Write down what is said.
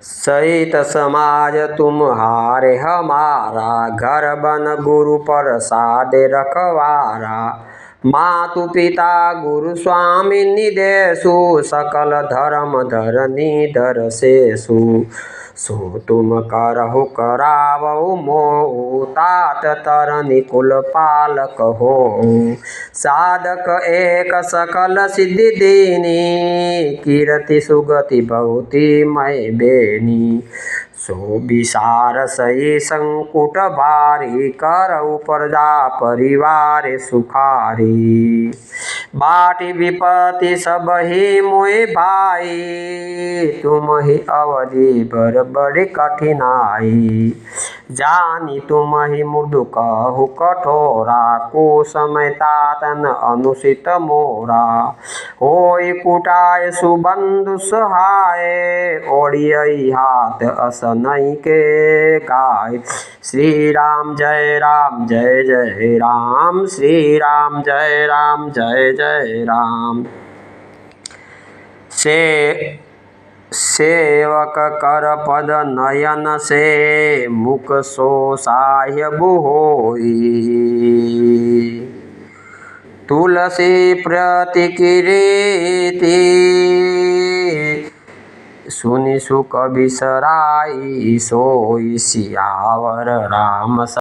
सहित समाज तुम्हारे हमारा, घर बन गुरु प्रसाद रखवारा। मातु पिता गुरु स्वामी निदेशु, सकल धर्म धरनी दर्शेषु। सो तुम करहु करावहु मोहु, तात तरनी कुल पालक हो। साधक एक सकल सिद्धि दीनी, कीर्ति सुगति बहुती मय बेनी। सो विसार सही संकुट भारी, करहु प्रजा परिवार सुखारी। बाटी विपत्ति सब ही मोहि भाई, तुम ही अवधि बर बड़ी कठिनाई। जानी तुम ही मृदु कहु कठोरा, को समय तातन अनुचित मोरा। होई कुटाय सुबंधु सहाय, ओढ़ियई हाथ असनई के गाय। श्री राम जय राम, श्री राम जय जय राम। सेवक कर पद नयन से, मुख सो साह्य होई। तुलसी प्रति कीर्ति, सुनि सुख बिसराई सोई। सियावर राम